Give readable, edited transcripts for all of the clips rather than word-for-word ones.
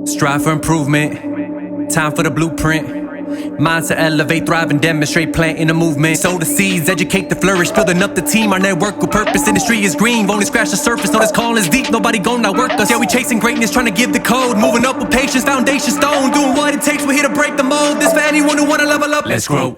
Strive for improvement, time for the blueprint. Minds to elevate, thrive, and demonstrate, planting a movement. Sow the seeds, educate the flourish, building up the team. Our network with purpose, industry is green. Only scratch the surface, know this call is deep. Nobody gon' outwork us. Yeah, we chasing greatness, trying to give the code. Moving up with patience, foundation stone. Doing what it takes, we're here to break the mold. This for anyone who wanna level up. Let's grow.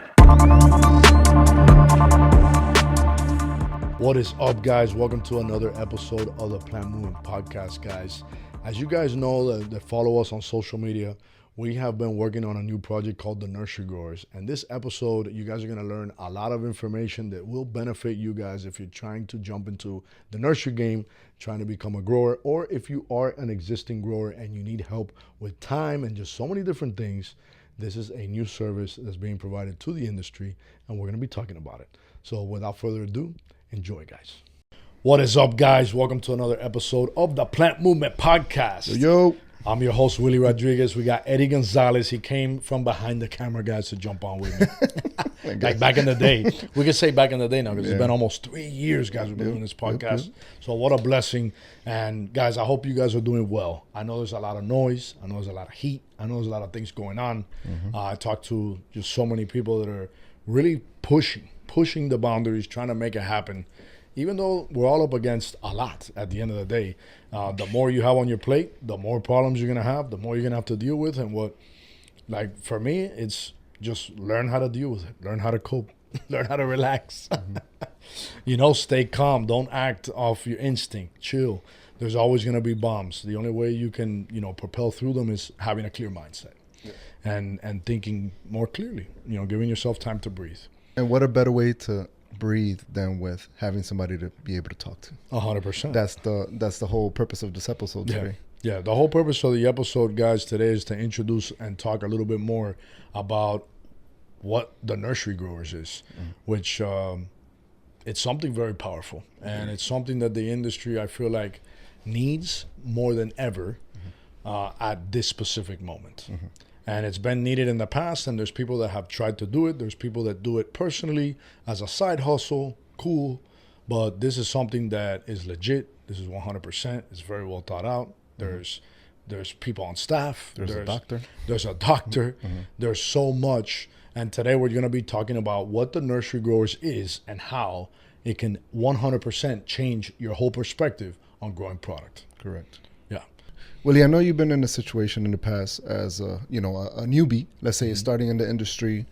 What is up, guys? Welcome to another episode of the Plant Movement Podcast, guys. As you guys know that follow us on social media, we have been working on a new project called the Nursery Growers. And this episode, you guys are going to learn a lot of information that will benefit you guys if you're trying to jump into the nursery game, trying to become a grower, or if you are an existing grower and you need help with time and just so many different things. This is a new service that's being provided to the industry, and we're going to be talking about it. So without further ado, enjoy, guys. What is up, guys? Welcome to another episode of the Plant Movement Podcast. Yo. I'm your host, Willie Rodriguez. We got Eddie Gonzalez. He came from behind the camera, guys, to jump on with me. Like back in the day. We can say back in the day now because it's been almost 3 years, guys, we've been doing this podcast. So what a blessing. And, guys, I hope you guys are doing well. I know there's a lot of noise. I know there's a lot of heat. I know there's a lot of things going on. I talked to just so many people that are really pushing the boundaries, trying to make it happen. Even though we're all up against a lot at the end of the day, the more you have on your plate, the more problems you're going to have, the more you're going to have to deal with. And like for me, it's just learn how to deal with it, learn how to cope, learn how to relax. Stay calm. Don't act off your instinct. Chill. There's always going to be bombs. The only way you can, propel through them is having a clear mindset and thinking more clearly, giving yourself time to breathe. And what a better way to breathe than with having somebody to be able to talk to. 100%. That's the whole purpose of this episode today. Yeah, the whole purpose of the episode, guys, today is to introduce and talk a little bit more about what the Nursery Growers is, which it's something very powerful. And it's something that the industry, I feel like, needs more than ever at this specific moment. And it's been needed in the past, and there's people that have tried to do it. There's people that do it personally as a side hustle, cool. But this is something that is legit. This is 100%. It's very well thought out. There's people on staff. There's a doctor. There's a doctor. There's so much. And today we're going to be talking about what the Nursery Growers is and how it can 100% change your whole perspective on growing product. Correct. Yeah. Willie, I know you've been in a situation in the past as a newbie, let's say, starting in the industry,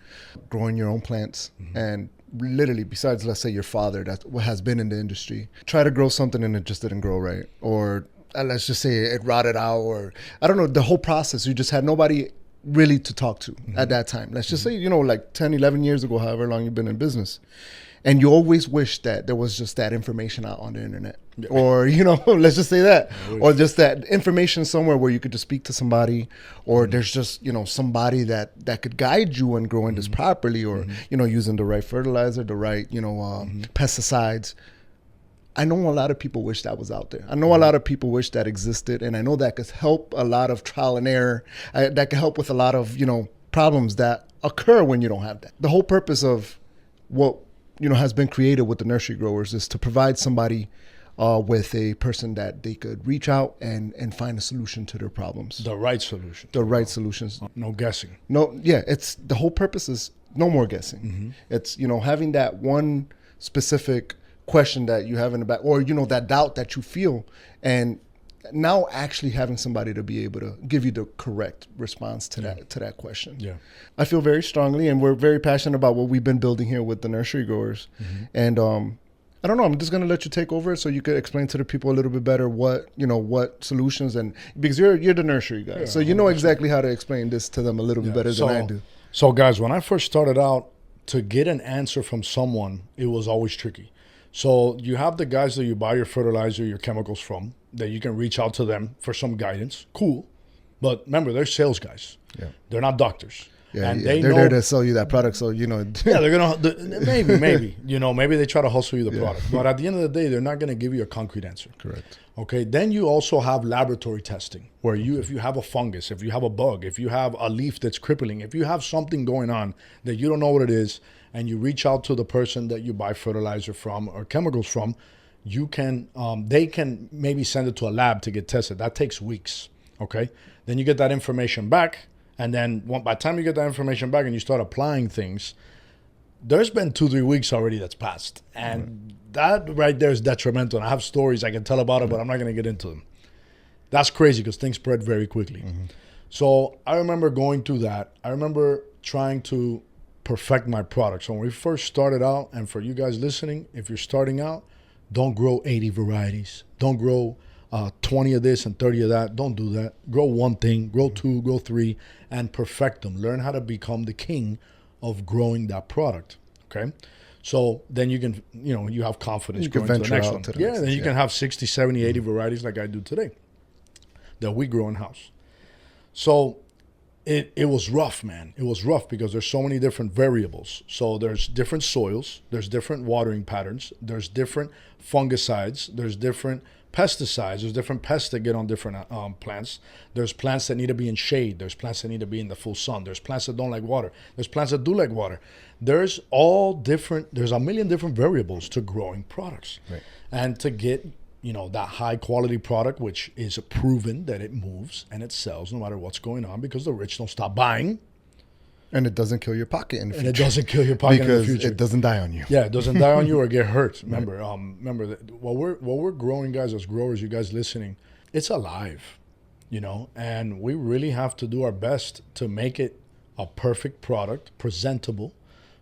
growing your own plants, and literally, besides, let's say, your father that has been in the industry, try to grow something and it just didn't grow right, or let's just say it rotted out, or I don't know, the whole process, you just had nobody really to talk to at that time. Let's just say, like 10, 11 years ago, however long you've been in business. And you always wish that there was just that information out on the internet, or, let's just say that, or just that information somewhere where you could just speak to somebody, or there's just, somebody that could guide you in growing this properly, or, using the right fertilizer, the right, pesticides. I know a lot of people wish that was out there. I know a lot of people wish that existed. And I know that could help a lot of trial and error. That could help with a lot of, problems that occur when you don't have that. The whole purpose of what has been created with the Nursery Growers is to provide somebody with a person that they could reach out and find a solution to their problems. The right solution. The right solutions. No guessing. It's the whole purpose is no more guessing. It's, having that one specific question that you have in the back, or, that doubt that you feel, and now actually having somebody to be able to give you the correct response to that question. Yeah, I feel very strongly, and we're very passionate about what we've been building here with the Nursery Growers. And I don't know, I'm just going to let you take over so you could explain to the people a little bit better what solutions, and because you're the nursery guy, so you know exactly how to explain this to them a little bit better than I do. So guys, when I first started out, to get an answer from someone, it was always tricky. So you have the guys that you buy your fertilizer, your chemicals from, that you can reach out to them for some guidance. Cool. But remember, they're sales guys. Yeah. They're not doctors. Yeah, and they're there to sell you that product. So, Yeah, they're going to, maybe, maybe they try to hustle you the product. But at the end of the day, they're not going to give you a concrete answer. Correct. Okay. Then you also have laboratory testing where if you have a fungus, if you have a bug, if you have a leaf that's crippling, if you have something going on that you don't know what it is, and you reach out to the person that you buy fertilizer from or chemicals from, they can maybe send it to a lab to get tested. That takes weeks. Okay, then you get that information back, and then by the time you get that information back and you start applying things, there's been 2-3 weeks already that's passed, and that right there is detrimental. And I have stories I can tell about it, but I'm not going to get into them. That's crazy because things spread very quickly. So I remember going through that. I remember trying to perfect my product. So when we first started out, and for you guys listening, if you're starting out, don't grow 80 varieties. Don't grow 20 of this and 30 of that. Don't do that. Grow one thing, grow two, grow three, and perfect them. Learn how to become the king of growing that product. Okay? So then you can, you have confidence. You can going venture to the next out one. to the Yeah, next then one, you can have 60, 70, 80 varieties like I do today that we grow in-house. So it was rough, man. It was rough because there's so many different variables. So there's different soils, there's different watering patterns, there's different fungicides, there's different pesticides, there's different pests that get on different plants. There's plants that need to be in shade. There's plants that need to be in the full sun. There's plants that don't like water. There's plants that do like water. There's a million different variables to growing products. Right. And to get that high quality product, which is proven that it moves and it sells no matter what's going on, because the rich don't stop buying. And it doesn't kill your pocket in the future. And it doesn't kill your pocket because in the future. it doesn't die on you. Yeah, it doesn't die on you or get hurt. Remember, remember that what we're growing, guys, as growers, you guys listening, it's alive, and we really have to do our best to make it a perfect product, presentable.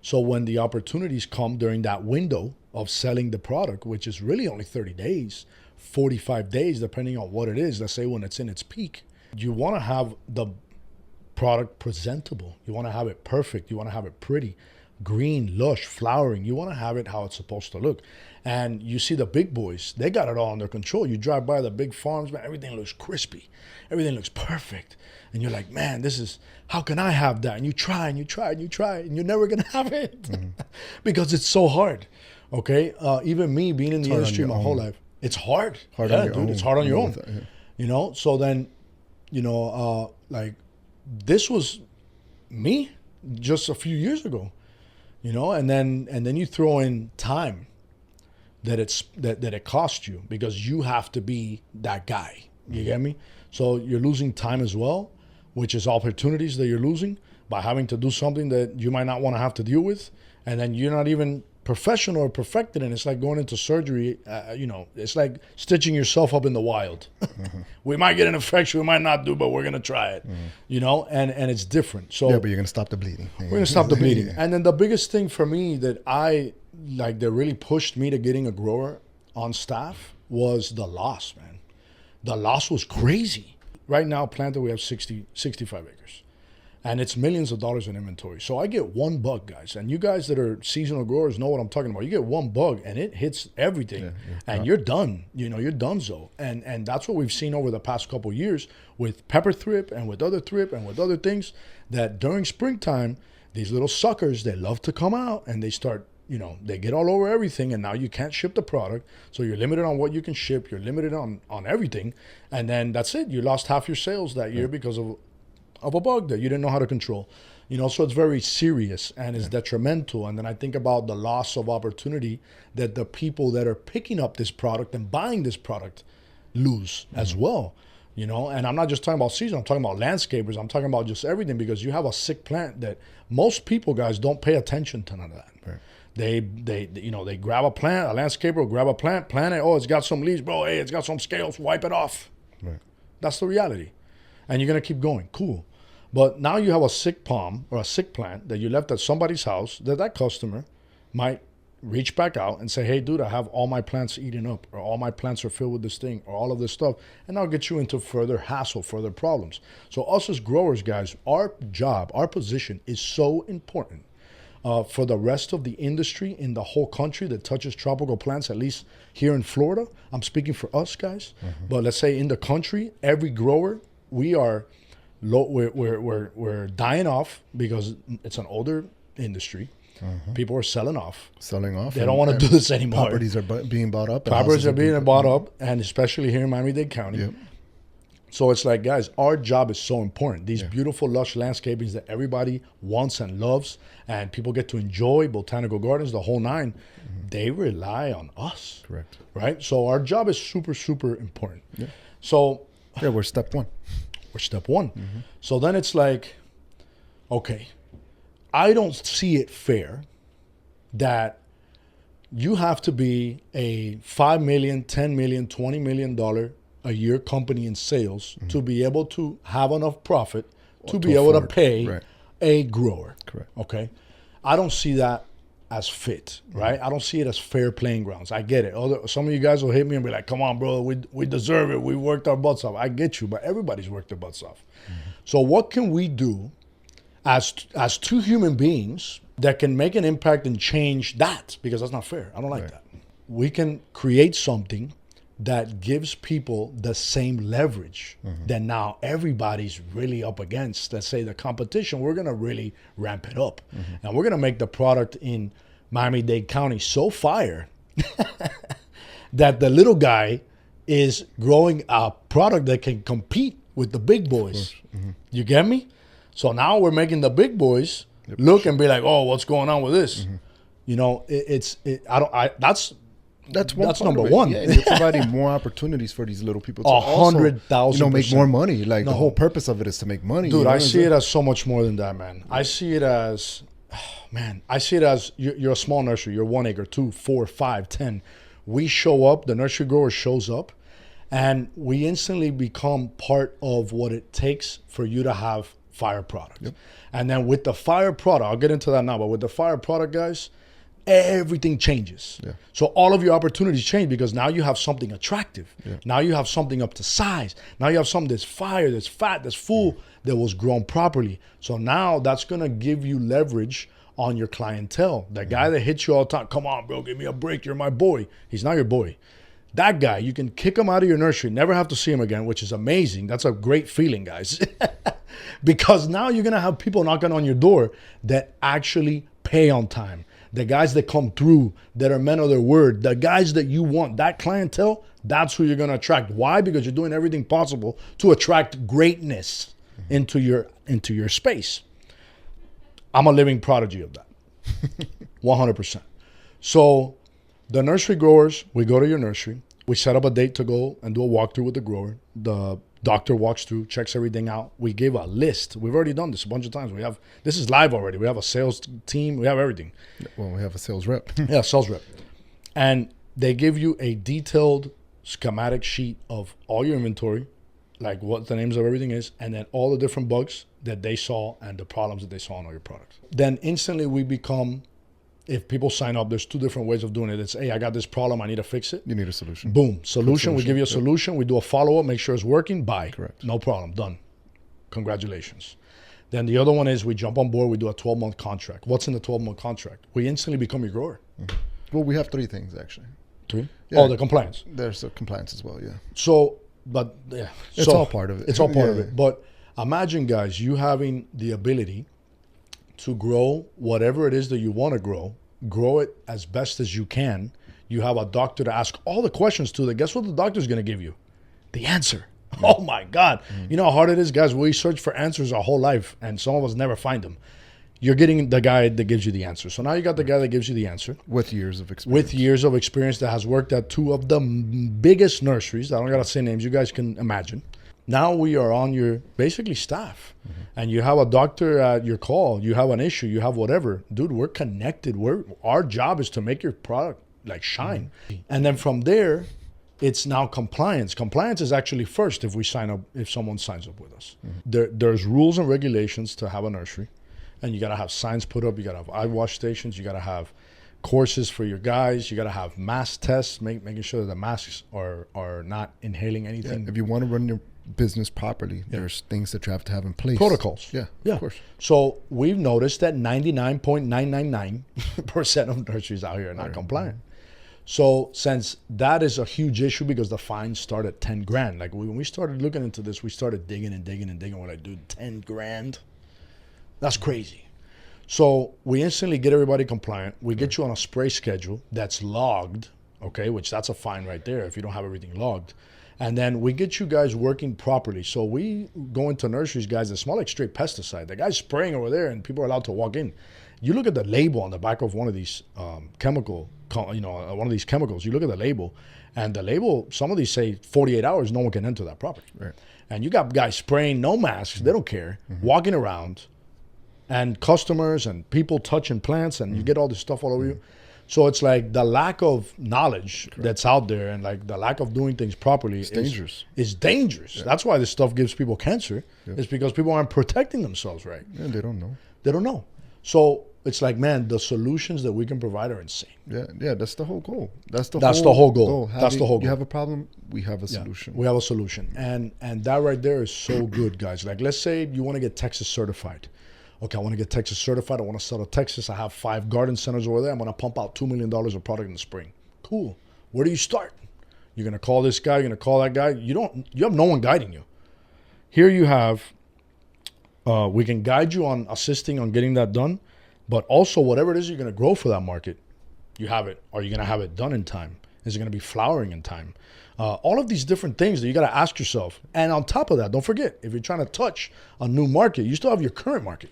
So when the opportunities come during that window of selling the product, which is really only 30 days, 45 days, depending on what it is, let's say when it's in its peak, you want to have the product presentable. You want to have it perfect. You want to have it pretty, green, lush, flowering. You want to have it how it's supposed to look. And you see the big boys, they got it all under control. You drive by the big farms, man, everything looks crispy. Everything looks perfect. And you're like, man, how can I have that? And you try and you try and you try, and you're never going to have it because it's so hard. Okay? Even me being in the industry my whole life, it's hard. On your own. It's hard on your own. So then, like, this was me just a few years ago, and then you throw in time that it costs you, because you have to be that guy. You get me? So you're losing time as well, which is opportunities that you're losing by having to do something that you might not want to have to deal with, and then you're not even professional or perfected, and it's like going into surgery. It's like stitching yourself up in the wild. We might get an infection, we might not do, but we're gonna try it. And it's different. So yeah, but you're gonna stop the bleeding. We're gonna stop the bleeding. And then the biggest thing for me that that really pushed me to getting a grower on staff was the loss, man. The loss was crazy. Right now, planted, we have 65 acres. And it's millions of dollars in inventory. So I get one bug, guys. And you guys that are seasonal growers know what I'm talking about. You get one bug and it hits everything. And you're done. You're donezo. And that's what we've seen over the past couple of years with pepper thrip and with other thrip and with other things, that during springtime, these little suckers, they love to come out and they start, they get all over everything, and now you can't ship the product. So you're limited on what you can ship. You're limited on everything. And then that's it. You lost half your sales that year because of a bug that you didn't know how to control. So it's very serious and it's detrimental. And then I think about the loss of opportunity that the people that are picking up this product and buying this product lose as well. And I'm not just talking about season, I'm talking about landscapers, I'm talking about just everything, because you have a sick plant that most people, guys, don't pay attention to none of that. Right. They grab a plant, a landscaper will grab a plant it, oh, it's got some leaves, bro, hey, it's got some scales, wipe it off. Right. That's the reality. And you're gonna keep going, cool. But now you have a sick palm or a sick plant that you left at somebody's house that customer might reach back out and say, hey, dude, I have all my plants eaten up, or all my plants are filled with this thing, or all of this stuff. And that'll get you into further hassle, further problems. So us as growers, guys, our job, our position is so important for the rest of the industry in the whole country that touches tropical plants, at least here in Florida. I'm speaking for us, guys. But let's say in the country, every grower, we're dying off because it's an older industry. People are selling off. They don't want to do this anymore. Properties are being bought up. Properties are being bought up, and especially here in Miami-Dade County. Yep. So it's like, guys, our job is so important. These beautiful, lush landscapings that everybody wants and loves, and people get to enjoy, botanical gardens, the whole nine, they rely on us. Correct. Right? So our job is super, super important. Yeah. So Yeah, we're step one. We're step one. So then it's like, okay, I don't see it fair that you have to be a $5 million, $10 million, $20 million a year company in sales to be able to have enough profit to be able to pay a grower. Correct. Okay. I don't see that as fit, right? I don't see it as fair playing grounds. I get it. Some of you guys will hit me and be like, come on, bro, we deserve it. We worked our butts off. I get you, but everybody's worked their butts off. So what can we do as two human beings that can make an impact and change that? Because that's not fair. I don't like that. We can create something that gives people the same leverage that now everybody's really up against. Let's say the competition, we're going to really ramp it up. And we're going to make the product in Miami-Dade County so fire that the little guy is growing a product that can compete with the big boys. You get me? So now we're making the big boys look and be like, oh, what's going on with this? You know, that's number one. Yeah, and you're providing more opportunities for these little people to 100,000%. make more money. Like the whole purpose of it is to make money. Dude, I see it as so much more than that, man. I see it as, you're a small nursery. You're 1 acre, 2, 4, 5, 10. We show up, the Nursery Grower shows up, and we instantly become part of what it takes for you to have fire product. And then with the fire product, I'll get into that now, but with the fire product, guys, everything changes. So all of your opportunities change because now you have something attractive. Now you have something up to size. Now you have something that's fire, that's fat, that's full, that was grown properly. So now that's going to give you leverage on your clientele. The guy that hits you all the time, come on, bro, give me a break. You're my boy. He's not your boy. That guy, you can kick him out of your nursery, never have to see him again, which is amazing. That's a great feeling, guys. Because now you're going to have people knocking on your door that actually pay on time. The guys that come through, that are men of their word, the guys that you want, that clientele, that's who you're going to attract. Why? Because you're doing everything possible to attract greatness into your space. I'm a living prodigy of that. 100%. So the Nursery Growers, we go to your nursery. We set up a date to go and do a walkthrough with the grower. The doctor walks through, checks everything out. We give a list. We've already done this a bunch of times. This is live already. We have a sales team. We have everything. Well, we have a sales rep. Yeah, sales rep. And they give you a detailed schematic sheet of all your inventory, like what the names of everything is, and then all the different bugs that they saw and the problems that they saw on all your products. Then instantly we become, if people sign up, there's two different ways of doing it. It's, hey, I got this problem, I need to fix it. You need a solution. Boom, solution. We give you a solution. We do a follow-up, make sure it's working. Bye. Correct. No problem, done. Congratulations. Then the other one is we jump on board, we do a 12-month contract. What's in the 12-month contract? We instantly become your grower. Well, we have 3 things, actually. 3? Yeah. Oh, the compliance. There's a compliance as well, yeah. So, but yeah. It's all part of it. It's all part of it. But imagine, guys, you having the ability to grow whatever it is that you want to grow it as best as you can. You have a doctor to ask all the questions to that. Guess what the doctor's going to give you? The answer. Oh my God. You know how hard it is, guys? We search for answers our whole life and some of us never find them. You're getting the guy that gives you the answer. So now you got the guy that gives you the answer. With years of experience. That has worked at 2 of the biggest nurseries. I don't got to say names. You guys can imagine. Now we are on your basically staff and you have a doctor at your call. You have an issue. You have whatever. Dude, we're connected. Our job is to make your product like shine. And then from there, it's now compliance. Compliance is actually first if someone signs up with us. There's rules and regulations to have a nursery. And you got to have signs put up. You got to have eye wash stations. You got to have courses for your guys. You got to have mask tests, making sure that the masks are not inhaling anything. Yeah, if you want to run your business properly, there's things that you have to have in place. Protocols. Yeah, of course. So we've noticed that 99.999% of nurseries out here are not compliant. So since that is a huge issue because the fines start at 10 grand. Like when we started looking into this, we started digging and digging and digging. We're like, dude, 10 grand? That's crazy. So we instantly get everybody compliant. We get you on a spray schedule that's logged, okay, which that's a fine right there if you don't have everything logged. And then we get you guys working properly. So we go into nurseries, guys, that smell like straight pesticide. The guy's spraying over there and people are allowed to walk in. You look at the label on the back of one of these one of these chemicals. You look at the label, and the label, some of these say 48 hours, no one can enter that property. Right. And you got guys spraying no masks, they don't care, walking around, and customers and people touching plants, and you get all this stuff all over you. So it's like the lack of knowledge that's out there, and like the lack of doing things properly is dangerous. Is dangerous. Yeah. That's why this stuff gives people cancer. Yeah. It's because people aren't protecting themselves right. Yeah, they don't know. They don't know. So it's like, man, the solutions that we can provide are insane. Yeah, that's the whole goal. That's the whole goal. You have a problem, we have a solution. We have a solution. And that right there is so good, guys. Like, let's say you want to get Texas certified. Okay, I want to get Texas certified. I want to sell to Texas. I have 5 garden centers over there. I'm going to pump out $2 million of product in the spring. Cool. Where do you start? You're going to call this guy. You're going to call that guy. You have no one guiding you. Here you have, we can guide you on assisting on getting that done. But also, whatever it is you're going to grow for that market, you have it. Are you going to have it done in time? Is it going to be flowering in time? All of these different things that you got to ask yourself. And on top of that, don't forget, if you're trying to touch a new market, you still have your current market.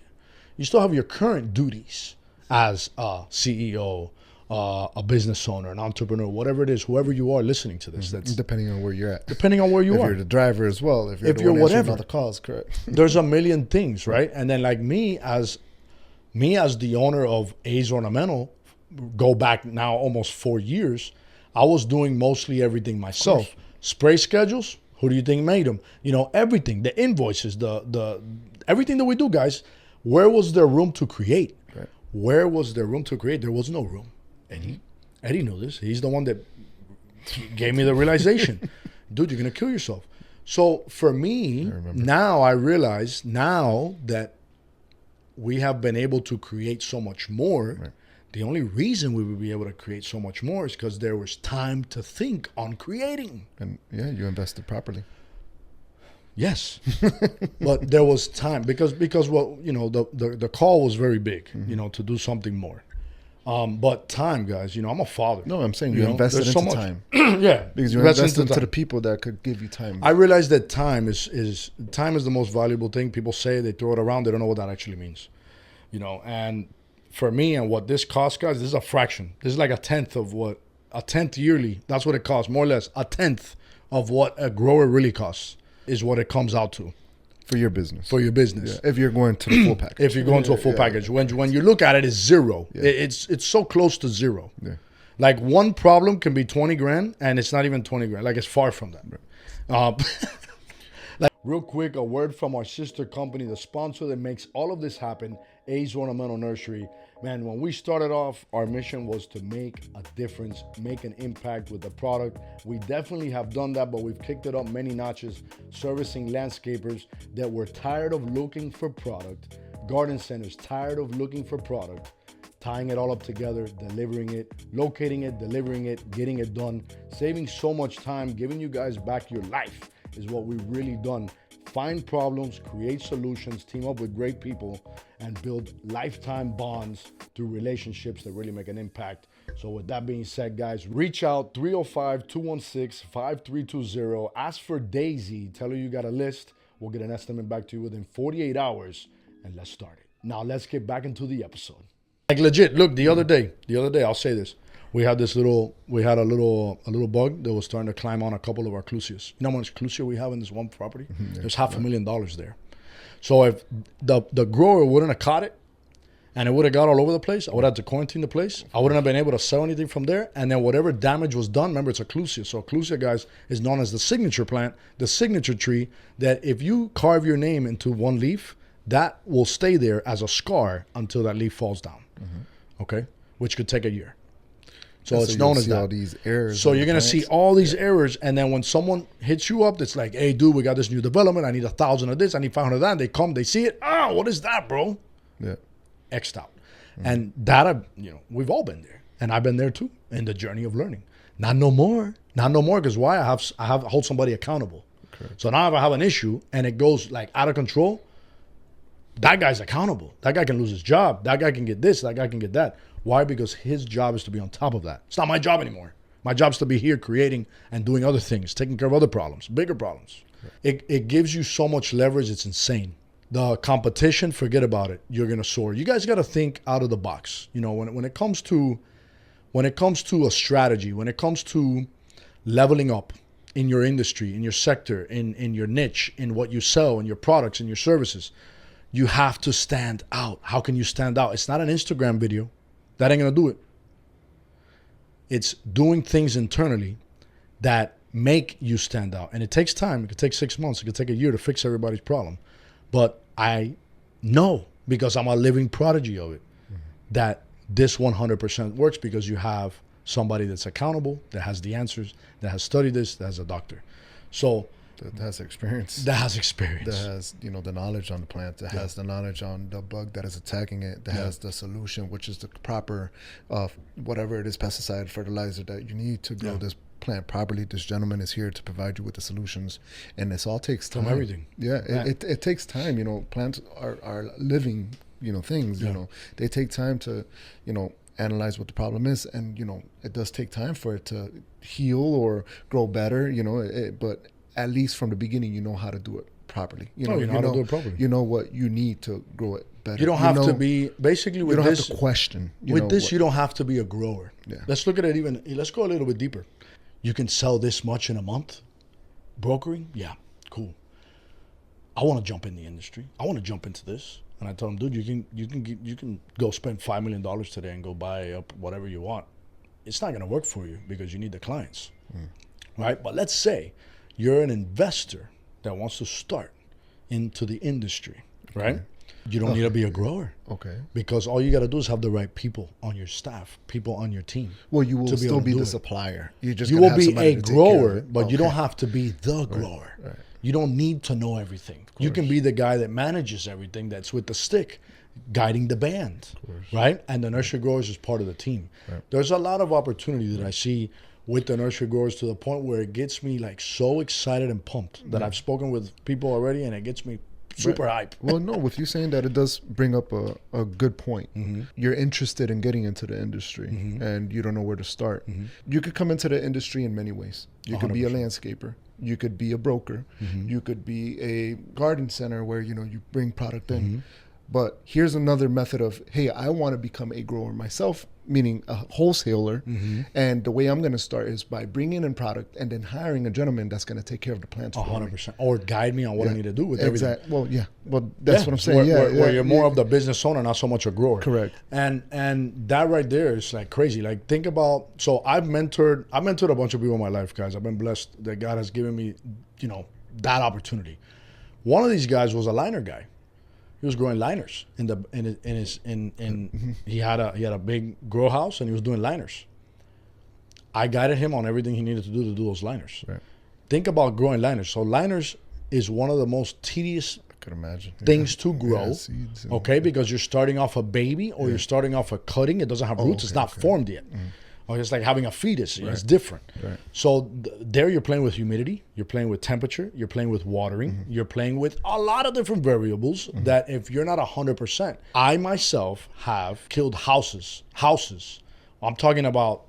You still have your current duties as a CEO, a business owner, an entrepreneur, whatever it is, whoever you are listening to this. That's depending on where you're at. Depending on where you are. If you're the driver as well. If you're whatever. All the calls, correct. There's a million things, right? And then like me as the owner of A's Ornamental, go back now almost 4 years, I was doing mostly everything myself. Spray schedules, who do you think made them? Everything, the invoices, the everything that we do, guys. Where was there room to create? Right. Where was there room to create? There was no room. Eddie knew this. He's the one that gave me the realization. Dude, you're going to kill yourself. So for me, now I realize now that we have been able to create so much more. Right. The only reason we would be able to create so much more is because there was time to think on creating. And you invested properly. Yes, but there was time because the call was very big, to do something more. But time, guys, I'm a father. No, I'm saying you invested into time. Yeah, because you invested into the people that could give you time. I realize that time is the most valuable thing. People say, they throw it around, they don't know what that actually means, And for me, and what this costs, guys, this is a fraction. This is like a tenth yearly. That's what it costs, more or less. A tenth of what a grower really costs is what it comes out to. For your business. Yeah. If you're going to the full package. If you're going to a full package. When you look at it, it's zero. Yeah. It's so close to zero. Yeah. Like one problem can be 20 grand and it's not even 20 grand. Like it's far from that. Right. Real quick, a word from our sister company, the sponsor that makes all of this happen, A's Ornamental Nursery. Man, when we started off, our mission was to make a difference, make an impact with the product. We definitely have done that, but we've kicked it up many notches, servicing landscapers that were tired of looking for product, garden centers tired of looking for product, tying it all up together, delivering it, locating it, delivering it, getting it done, saving so much time, giving you guys back your life is what we've really done. Find problems, create solutions, team up with great people, and build lifetime bonds through relationships that really make an impact. So with that being said, guys, reach out 305-216-5320. Ask for Daisy. Tell her you got a list. We'll get an estimate back to you within 48 hours, and let's start it. Now let's get back into the episode. Like legit, look, the other day, I'll say this. We had a little bug that was starting to climb on a couple of our clusias. You know how much clusia we have in this one property? There's $500,000 there. So if the grower wouldn't have caught it and it would have got all over the place, I would have had to quarantine the place. I wouldn't have been able to sell anything from there. And then whatever damage was done, remember, it's a clusia. So a clusia, guys, is known as the signature plant, the signature tree, that if you carve your name into one leaf, that will stay there as a scar until that leaf falls down. Okay? Which could take a year. So it's known as that. All these errors. So you're going to see all these errors. And then when someone hits you up, it's like, hey, dude, we got this new development. I need 1,000 of this. I need 500 of that. And they come, they see it. Oh, what is that, bro? Yeah. X'd out. And that, we've all been there. And I've been there too in the journey of learning. Not no more. Because why? I hold somebody accountable. Okay. So now if I have an issue and it goes like out of control, that guy's accountable. That guy can lose his job. That guy can get this. That guy can get that. Why? Because his job is to be on top of that. It's not my job anymore. My job is to be here creating and doing other things, taking care of other problems, bigger problems. Right. It gives you so much leverage. It's insane. The competition, forget about it. You're gonna soar. You guys got to think out of the box. You know, when it comes to a strategy, when it comes to leveling up in your industry, in your sector, in your niche, in what you sell, in your products, in your services, you have to stand out. How can you stand out? It's not an Instagram video. That ain't gonna do it. It's doing things internally that make you stand out. And it takes time. It could take 6 months. It could take a year to fix everybody's problem. But I know, because I'm a living prodigy of it, that this 100% works, because you have somebody that's accountable, that has the answers, that has studied this, that has a doctor. So that has experience. That has experience. That has, you know, the knowledge on the plant. That has the knowledge on the bug that is attacking it. That has the solution, which is the proper, whatever it is, pesticide, fertilizer that you need to grow this plant properly. This gentleman is here to provide you with the solutions, and this all takes time. From everything. Yeah, it takes time. You know, plants are living, you know, things. You know, they take time to, you know, analyze what the problem is, and you know, it does take time for it to heal or grow better. You know, but at least from the beginning, you know how to do it properly. You know, you know how to do it properly. You know what you need to grow it better. You don't have to be, basically with you don't this, have to question. With this, you don't have to be a grower. Yeah. Let's look at it even, let's go a little bit deeper. You can sell this much in a month. Brokering? Yeah, cool. I want to jump in the industry. I want to jump into this. And I told him, dude, you can go spend $5 million today and go buy up whatever you want. It's not going to work for you because you need the clients, right? But let's say you're an investor that wants to start into the industry, right? You don't need to be a grower. Okay. Because all you got to do is have the right people on your staff, people on your team. Well, you will still be the supplier. You will be a grower, but you don't have to be the grower. Right. You don't need to know everything. You can be the guy that manages everything, that's with the stick, guiding the band, right? And the Nursery Growers is part of the team. Right. There's a lot of opportunity that I see with the Nursery Growers, to the point where it gets me like so excited and pumped that I've spoken with people already, and it gets me super hype. Well, no, with you saying that, it does bring up a good point. You're interested in getting into the industry, and you don't know where to start. You could come into the industry in many ways. You could be a landscaper. You could be a broker. You could be a garden center where, you know, you bring product in. But here's another method of, hey, I want to become a grower myself, meaning a wholesaler. And the way I'm going to start is by bringing in product and then hiring a gentleman that's going to take care of the plants. 100%. Or guide me on what I need to do with everything. Well, yeah. Well, that's what I'm saying. Where you're more of the business owner, not so much a grower. Correct. And that right there is like crazy. Like, think about, so I've mentored a bunch of people in my life, guys. I've been blessed that God has given me, you know, that opportunity. One of these guys was a liner guy. He was growing liners he had a big grow house, and he was doing liners. I guided him on everything he needed to do those liners. Right. Think about growing liners. So liners is one of the most tedious things to grow. Seeds because you're starting off a baby, or you're starting off a cutting. It doesn't have roots. It's not formed yet. Or it's like having a fetus. It's different. So there you're playing with humidity, you're playing with temperature, you're playing with watering, you're playing with a lot of different variables that if you're not 100%. I myself have killed houses. I'm talking about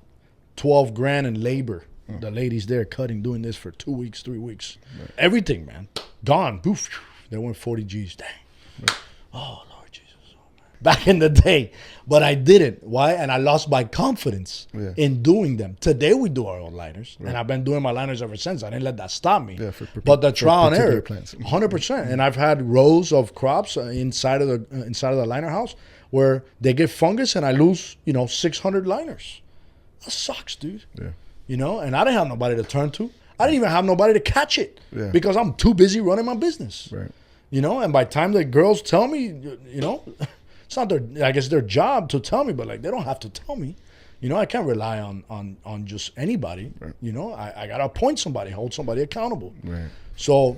12 grand in labor. The ladies there cutting, doing this for 2 weeks, 3 weeks. Everything, man, gone. Poof. They went 40 G's. Dang. Oh, Lord Jesus. Back in the day. But I didn't. Why? And I lost my confidence in doing them. Today we do our own liners. And I've been doing my liners ever since. I didn't let that stop me. But the trial and error, 100%. And I've had rows of crops inside of the liner house where they get fungus, and I lose, 600 liners. That sucks, dude. Yeah. And I didn't have nobody to turn to. I didn't even have nobody to catch it because I'm too busy running my business. Right. And by the time the girls tell me, it's not their job to tell me, but like, they don't have to tell me. I can't rely on just anybody. Right. I gotta appoint somebody, hold somebody accountable. Right. So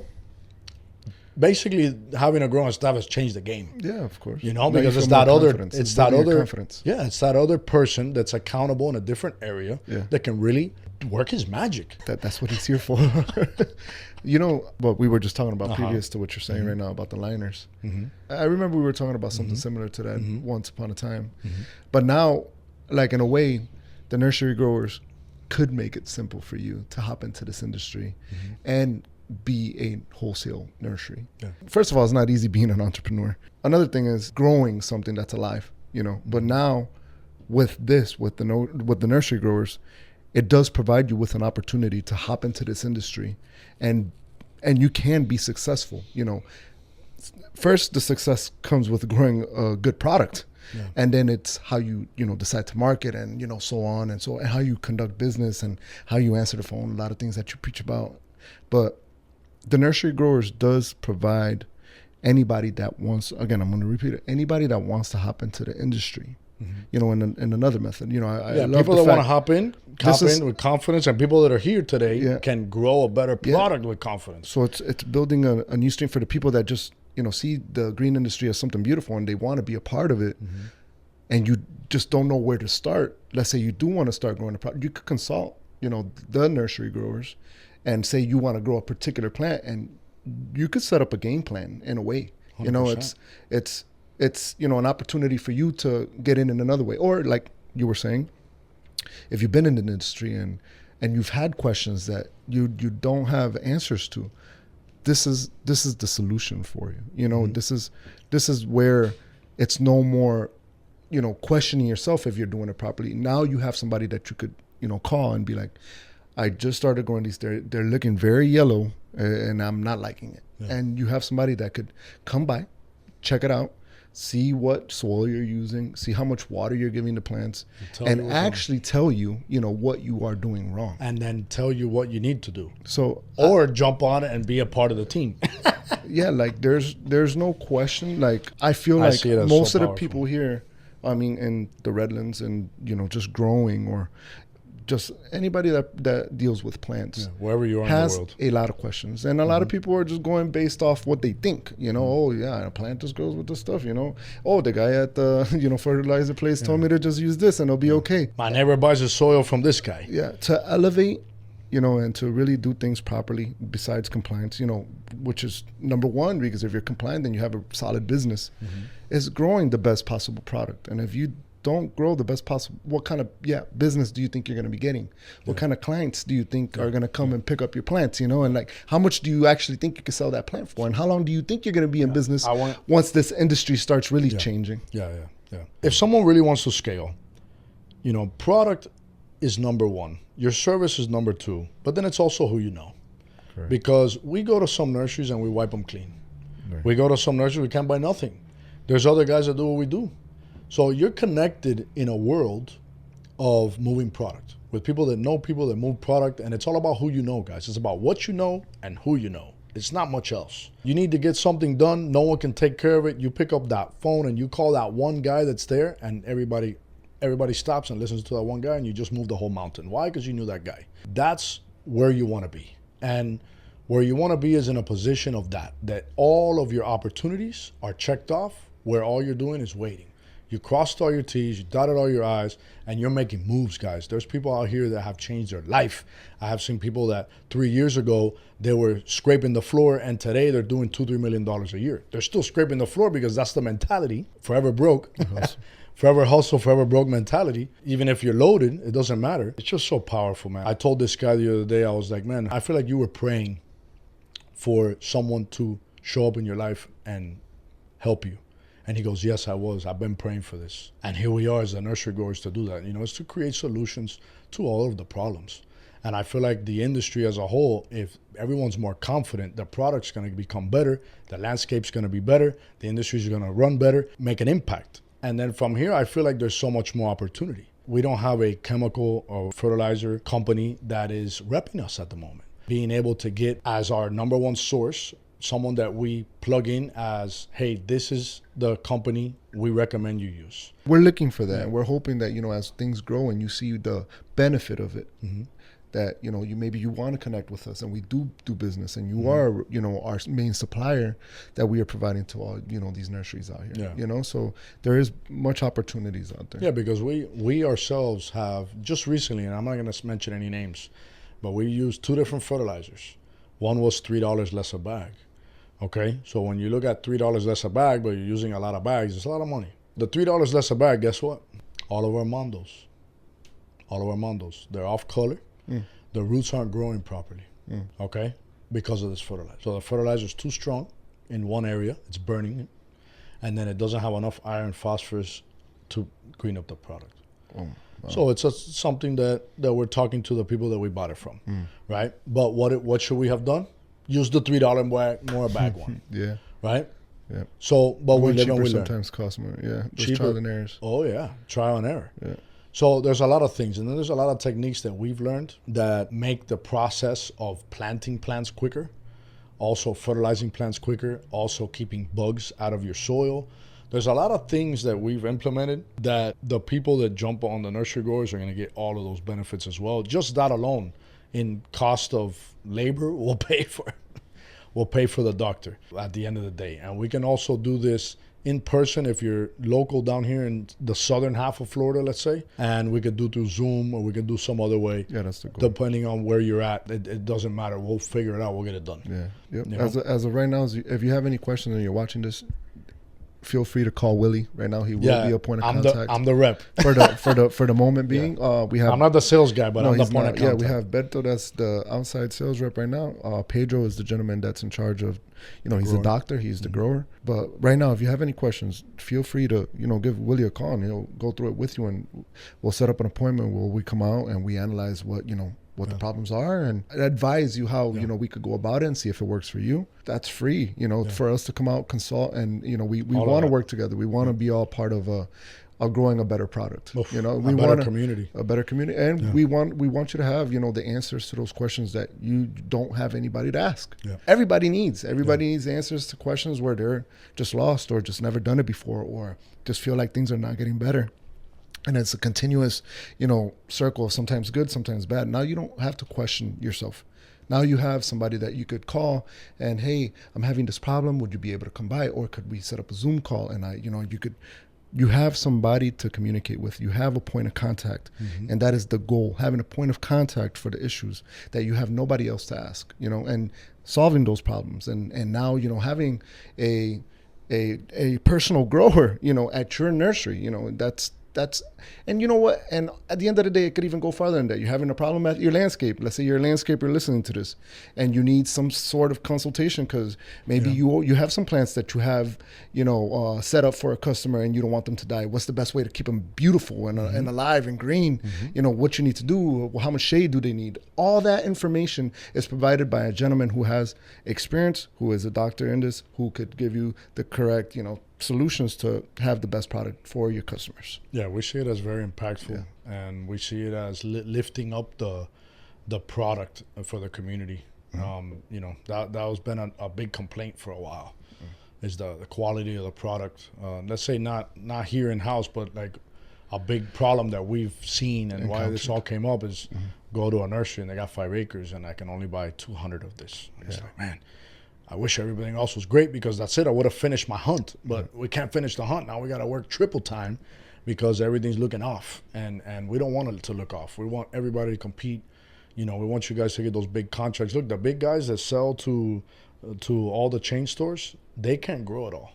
basically, having a growing staff has changed the game. Yeah, of course. Because it's that other person that's accountable in a different area that can really work his magic. That's what he's here for. What we were just talking about previous to what you're saying right now about the liners. I remember we were talking about something similar to that once upon a time. But now, like, in a way, the Nursery Growers could make it simple for you to hop into this industry and be a wholesale nursery. Yeah. First of all, it's not easy being an entrepreneur. Another thing is growing something that's alive, you know. But now with the nursery growers, it does provide you with an opportunity to hop into this industry and you can be successful, you know. First, the success comes with growing a good product. Yeah. And then it's how you decide to market and, you know, so on and so, and how you conduct business and how you answer the phone, a lot of things that you preach about. But the Nursery Growers does provide anybody that wants, again, I'm going to repeat it, anybody that wants to hop into the industry, you know, in another method. You know, I love people that want to hop in with confidence, and people that are here today can grow a better product with confidence. So it's building a new stream for the people that just, you know, see the green industry as something beautiful and they want to be a part of it, and you just don't know where to start. Let's say you do want to start growing a product. You could consult, you know, the Nursery Growers and say you want to grow a particular plant, and you could set up a game plan in a way. 100%. You know, it's you know, an opportunity for you to get in another way. Or like you were saying, if you've been in the industry and you've had questions that you don't have answers to, this is the solution for you. You know, this is where it's no more, you know, questioning yourself if you're doing it properly. Now you have somebody that you could, you know, call and be like, I just started growing these. They're looking very yellow, and I'm not liking it. Yeah. And you have somebody that could come by, check it out, see what soil you're using, see how much water you're giving the plants, and actually tell you, you know, what you are doing wrong. And then tell you what you need to do. So, or jump on it and be a part of the team. Yeah, like there's no question. Like I feel like most of the people here, I mean, in the Redlands and, you know, just growing or just anybody that deals with plants, wherever you are has in the world, a lot of questions, and a lot of people are just going based off what they think. You know, oh yeah, a plant just goes with this stuff. You know, oh, the guy at the fertilizer place told me to just use this and it'll be okay. My neighbor buys the soil from this guy. Yeah, to elevate, you know, and to really do things properly besides compliance, you know, which is number one, because if you're compliant, then you have a solid business. Is growing the best possible product, and if you don't grow the best possible, what kind of business do you think you're going to be getting? What kind of clients do you think are going to come and pick up your plants, you know? And like, how much do you actually think you can sell that plant for? And how long do you think you're going to be in business once this industry starts really changing? Yeah. If someone really wants to scale, you know, product is number one. Your service is number two. But then it's also who you know. Correct. Because we go to some nurseries and we wipe them clean. Right. We go to some nurseries, we can't buy nothing. There's other guys that do what we do. So you're connected in a world of moving product with people that know people that move product, and it's all about who you know, guys. It's about what you know and who you know. It's not much else. You need to get something done. No one can take care of it. You pick up that phone and you call that one guy that's there, and everybody stops and listens to that one guy, and you just move the whole mountain. Why? Because you knew that guy. That's where you want to be. And where you want to be is in a position of that all of your opportunities are checked off, where all you're doing is waiting. You crossed all your T's, you dotted all your I's, and you're making moves, guys. There's people out here that have changed their life. I have seen people that 3 years ago, they were scraping the floor, and today they're doing $2-3 million a year. They're still scraping the floor because that's the mentality. Forever broke. Forever hustle, forever broke mentality. Even if you're loaded, it doesn't matter. It's just so powerful, man. I told this guy the other day, I was like, man, I feel like you were praying for someone to show up in your life and help you. And he goes, yes, I was. I've been praying for this. And here we are as the Nursery Growers to do that. You know, it's to create solutions to all of the problems. And I feel like the industry as a whole, if everyone's more confident, the product's going to become better, the landscape's going to be better, the industry's going to run better, make an impact. And then from here, I feel like there's so much more opportunity. We don't have a chemical or fertilizer company that is repping us at the moment. Being able to get as our number one source, someone that we plug in as, hey, this is the company we recommend you use. We're looking for that. We're hoping that, you know, as things grow and you see the benefit of it, that, you know, you want to connect with us, and we do business, and you are, you know, our main supplier that we are providing to all, you know, these nurseries out here. You know, so there is much opportunities out there. Yeah, because we ourselves have just recently, and I'm not going to mention any names, but we used 2 different fertilizers. One was $3 less a bag. Okay, so when you look at $3 less a bag, but you're using a lot of bags, it's a lot of money. The $3 less a bag, guess what? All of our mondos, they're off color. The roots aren't growing properly. Okay, because of this fertilizer. So the fertilizer is too strong in one area, it's burning it, and then it doesn't have enough iron, phosphorus to clean up the product. Oh, wow. So it's something that we're talking to the people that we bought it from, right? But what should we have done? Use the $3 more bag one, Yeah. right? Yeah. So, but we live and cheaper we learn. sometimes cost more. Yeah. Those Cheaper. trial and errors. Oh yeah, trial and error. Yeah. So there's a lot of things, and then there's a lot of techniques that we've learned that make the process of planting plants quicker, also fertilizing plants quicker, also keeping bugs out of your soil. There's a lot of things that we've implemented that the people that jump on the Nursery Growers are going to get all of those benefits as well. Just that alone, in cost of labor, will pay for it. We'll pay for the doctor at the end of the day. And we can also do this in person if you're local down here in the southern half of Florida, let's say. And we could do through Zoom, or we could do some other way. Yeah, that's the goal. Depending on where you're at, it doesn't matter. We'll figure it out. We'll get it done. Yeah. Yep. You know? As of right now, if you have any questions and you're watching this, feel free to call Willie right now. He will be a point of contact. I'm the rep. for the moment being. We have. I'm not the sales guy, but I'm the point of contact. Yeah, we have Beto, that's the outside sales rep right now. Pedro is the gentleman that's in charge of, he's the doctor, he's the grower. But right now, if you have any questions, feel free to, give Willie a call, and he'll go through it with you, and we'll set up an appointment where we come out and we analyze what the problems are, and advise you how we could go about it and see if it works for you. That's free, for us to come out, consult, and we want to work together. We want to be all part of growing a better product. Oof, we want a better community, and we want you to have the answers to those questions that you don't have anybody to ask. Everybody needs answers to questions where they're just lost, or just never done it before, or just feel like things are not getting better. And it's a continuous, circle of sometimes good, sometimes bad. Now you don't have to question yourself. Now you have somebody that you could call and, hey, I'm having this problem. Would you be able to come by? Or could we set up a Zoom call? And you have somebody to communicate with. You have a point of contact. And that is the goal, having a point of contact for the issues that you have nobody else to ask, and solving those problems. And now, having a personal grower, at your nursery, that's, and you know what? And at the end of the day, it could even go farther than that. You're having a problem at your landscape. Let's say you're a landscaper listening to this, and you need some sort of consultation because maybe you have some plants that you have, set up for a customer, and you don't want them to die. What's the best way to keep them beautiful and alive and green? What you need to do, how much shade do they need? All that information is provided by a gentleman who has experience, who is a doctor in this, who could give you the correct, solutions to have the best product for your customers. Yeah, we see it as very impactful, and we see it as lifting up the product for the community. That has been a big complaint for a while, is the quality of the product. Let's say not here in house, but like a big problem that we've seen and why this all came up is go to a nursery and they got 5 acres and I can only buy 200 of this. And it's like, man, I wish everything else was great because that's it. I would have finished my hunt, but we can't finish the hunt. Now we got to work triple time because everything's looking off, and we don't want it to look off. We want everybody to compete. We want you guys to get those big contracts. Look, the big guys that sell to all the chain stores, they can't grow at all.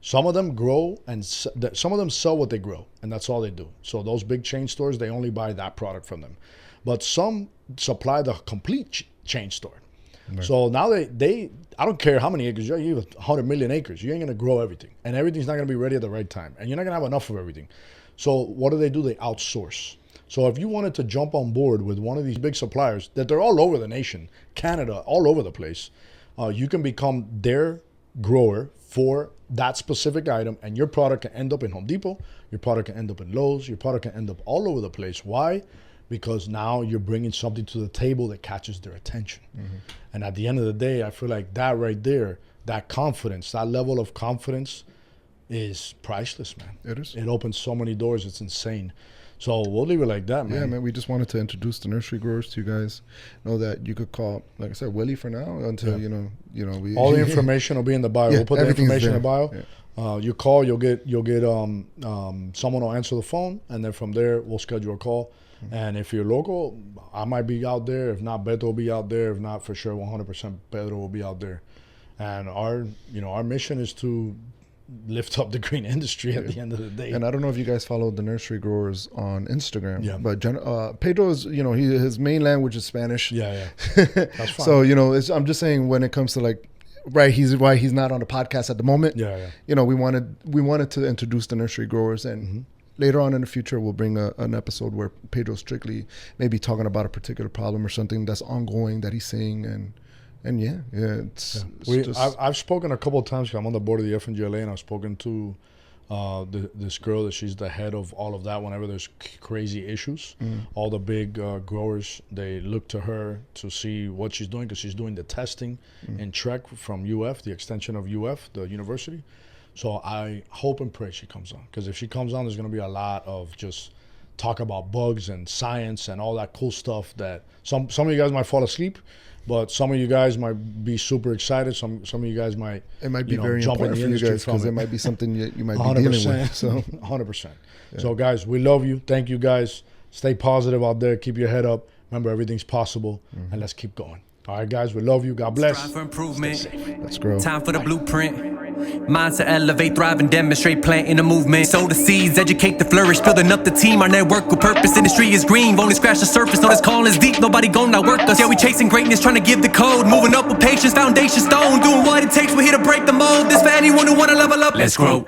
Some of them grow, and some of them sell what they grow, and that's all they do. So those big chain stores, they only buy that product from them. But some supply the complete chain store. Right. So now they I don't care how many acres you have. You have 100 million acres. You ain't going to grow everything. And everything's not going to be ready at the right time. And you're not going to have enough of everything. So what do? They outsource. So if you wanted to jump on board with one of these big suppliers, that they're all over the nation, Canada, all over the place, you can become their grower for that specific item, and your product can end up in Home Depot, your product can end up in Lowe's, your product can end up all over the place. Why? Because now you're bringing something to the table that catches their attention. And at the end of the day, I feel like that right there, that confidence, that level of confidence is priceless, man. It is. It opens so many doors. It's insane. So we'll leave it like that, man. Yeah, man. We just wanted to introduce the Nursery Growers to you guys. Know that you could call, like I said, Willie for now until we. All the information will be in the bio. We'll put the information in the bio. Yeah. You call, you'll get someone will answer the phone, and then from there we'll schedule a call. And if you're local, I might be out there. If not, Beto will be out there. If not, for sure, 100% Pedro will be out there. And our mission is to lift up the green industry at the end of the day. And I don't know if you guys follow the Nursery Growers on Instagram. Yeah. But Pedro is, his main language is Spanish. Yeah. That's fine. So, I'm just saying when it comes to like, right, he's not on the podcast at the moment. Yeah. We wanted to introduce the Nursery Growers, and later on in the future we'll bring an episode where Pedro's strictly maybe talking about a particular problem or something that's ongoing that he's seeing, and I've spoken a couple of times. I'm on the board of the FNGLA, and I've spoken to this girl that she's the head of all of that. Whenever there's crazy issues, all the big growers, they look to her to see what she's doing, because she's doing the testing in Trek from UF, the extension of UF, the university. So I hope and pray she comes on, because if she comes on, there's going to be a lot of just talk about bugs and science and all that cool stuff that some of you guys might fall asleep. But some of you guys might be super excited. Some of you guys might be very jump in important the for you industry guys, because it might be something you might be dealing with. So 100%. So guys, we love you. Thank you guys. Stay positive out there. Keep your head up. Remember, everything's possible, and let's keep going. All right, guys, we love you. God bless. Strive for improvement. let's grow. Time for the blueprint. Mindset, elevate, thrive, and demonstrate, planting a movement. Sow the seeds, educate the flourish, building up the team. Our network with purpose, industry is green. We've only scratched the surface, know this call is deep. Nobody gon' outwork us. Yeah, we chasing greatness, trying to give the code. Moving up with patience, foundation stone. Doing what it takes, we're here to break the mold. This for anyone who wanna level up. Let's grow.